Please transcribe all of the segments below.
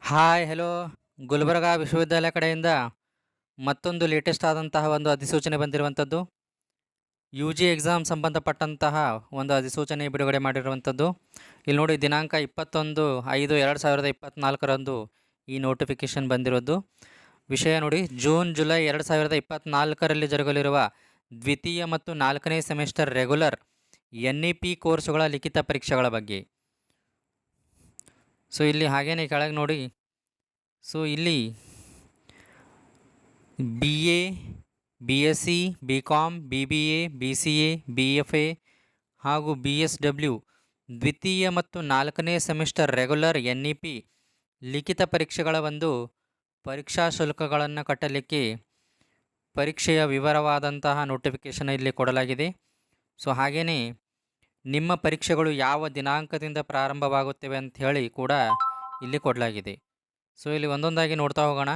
Hi hello Gulbarga ವಿಶ್ವವಿದ್ಯಾಲಯ ಕಡೆಯಿಂದ ಮತ್ತೊಂದು ಲೇಟೆಸ್ಟ್ ಆದಂತಹ ಒಂದು ಅಧಿಸೂಚನೆ ಬಂದಿರುವಂಥದ್ದು. ಯು ಜಿ ಎಕ್ಸಾಮ್ ಸಂಬಂಧಪಟ್ಟಂತಹ ಒಂದು ಅಧಿಸೂಚನೆ ಬಿಡುಗಡೆ ಮಾಡಿರುವಂಥದ್ದು. ಇಲ್ಲಿ ನೋಡಿ, ದಿನಾಂಕ 21/5/2024ರಂದು ಈ ನೋಟಿಫಿಕೇಷನ್ ಬಂದಿರೋದು. ವಿಷಯ ನೋಡಿ, ಜೂನ್ ಜುಲೈ 2024ರಲ್ಲಿ ಜರುಗಲಿರುವ ದ್ವಿತೀಯ ಮತ್ತು 4ನೇ ಸೆಮಿಸ್ಟರ್ ರೆಗ್ಯುಲರ್ NEP ಕೋರ್ಸುಗಳ ಲಿಖಿತ ಪರೀಕ್ಷೆಗಳ ಬಗ್ಗೆ. ಸೊ ಇಲ್ಲಿ ಹಾಗೇನೆ ಕೆಳಗೆ ನೋಡಿ, ಸೊ ಇಲ್ಲಿ BA, BSc, BCom, BBA, BCA, BFA ಹಾಗೂ BSW ದ್ವಿತೀಯ ಮತ್ತು 4ನೇ ಸೆಮಿಸ್ಟರ್ ರೆಗ್ಯುಲರ್ NEP ಲಿಖಿತ ಪರೀಕ್ಷೆಗಳ ಒಂದು ಪರೀಕ್ಷಾ ಶುಲ್ಕಗಳನ್ನು ಕಟ್ಟಲಿಕ್ಕೆ ಪರೀಕ್ಷೆಯ ವಿವರವಾದಂತಹ ನೋಟಿಫಿಕೇಷನ್ ಇಲ್ಲಿ ಕೊಡಲಾಗಿದೆ. ಸೊ ಹಾಗೆಯೇ ನಿಮ್ಮ ಪರೀಕ್ಷೆಗಳು ಯಾವ ದಿನಾಂಕದಿಂದ ಪ್ರಾರಂಭವಾಗುತ್ತವೆ ಅಂತ ಹೇಳಿ ಕೂಡ ಇಲ್ಲಿ ಕೊಡಲಾಗಿದೆ. ಸೊ ಇಲ್ಲಿ ಒಂದೊಂದಾಗಿ ನೋಡ್ತಾ ಹೋಗೋಣ.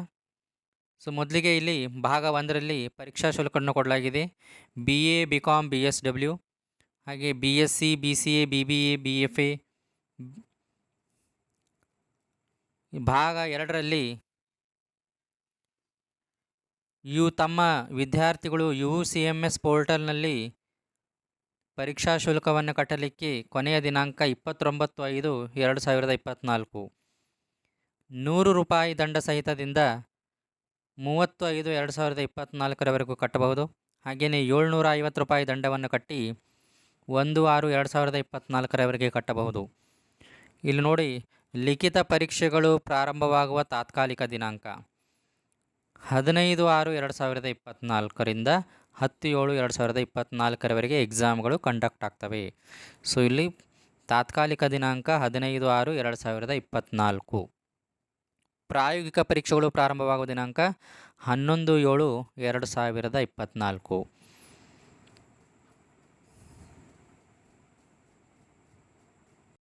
ಸೊ ಮೊದಲಿಗೆ ಇಲ್ಲಿ ಭಾಗ 1ರಲ್ಲಿ ಪರೀಕ್ಷಾ ಶುಲ್ಕವನ್ನು ಕೊಡಲಾಗಿದೆ. BA, BCom, BSW ಹಾಗೆ BSc, BCA, BBA, BFA. ಭಾಗ 2ರಲ್ಲಿ ತಮ್ಮ ವಿದ್ಯಾರ್ಥಿಗಳು UCMS ಪೋರ್ಟಲ್ನಲ್ಲಿ ಪರೀಕ್ಷಾ ಶುಲ್ಕವನ್ನು ಕಟ್ಟಲಿಕ್ಕೆ ಕೊನೆಯ ದಿನಾಂಕ 29/5/2024. 100 ರೂಪಾಯಿ ದಂಡ ಸಹಿತದಿಂದ 30/5/2024ರವರೆಗೂ ಕಟ್ಟಬಹುದು. ಹಾಗೆಯೇ 750 ರೂಪಾಯಿ ದಂಡವನ್ನು ಕಟ್ಟಿ 1/6/2024ರವರೆಗೆ ಕಟ್ಟಬಹುದು. ಇಲ್ಲಿ ನೋಡಿ, ಲಿಖಿತ ಪರೀಕ್ಷೆಗಳು ಪ್ರಾರಂಭವಾಗುವ ತಾತ್ಕಾಲಿಕ ದಿನಾಂಕ 15/6/2024ರಿಂದ 10/7/2024ರವರೆಗೆ ಎಕ್ಸಾಮ್ಗಳು ಕಂಡಕ್ಟ್ ಆಗ್ತವೆ. ಸೊ ಇಲ್ಲಿ ತಾತ್ಕಾಲಿಕ ದಿನಾಂಕ 15/6/2024. ಪ್ರಾಯೋಗಿಕ ಪರೀಕ್ಷೆಗಳು ಪ್ರಾರಂಭವಾಗುವ ದಿನಾಂಕ 11/7/2024.